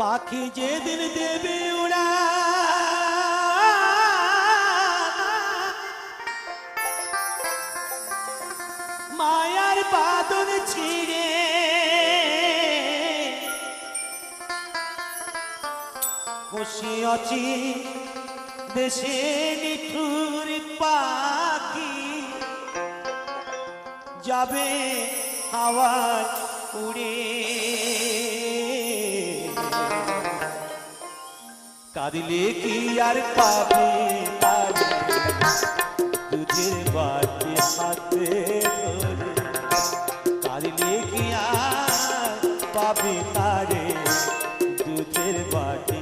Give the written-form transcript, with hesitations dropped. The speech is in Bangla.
পাখি যেদিন দেবে উড়া মায়ার বাঁধন ছিঁড়ে বসে আছি দেশে নিঠুর পাখি যাবে হাওয়ায় উড়ে কাঁদিলে কি আর পাবে তারে দুধের বাটি হাতে ধরে কাঁদিলে কি আর পাবে তারে দুধের বাটি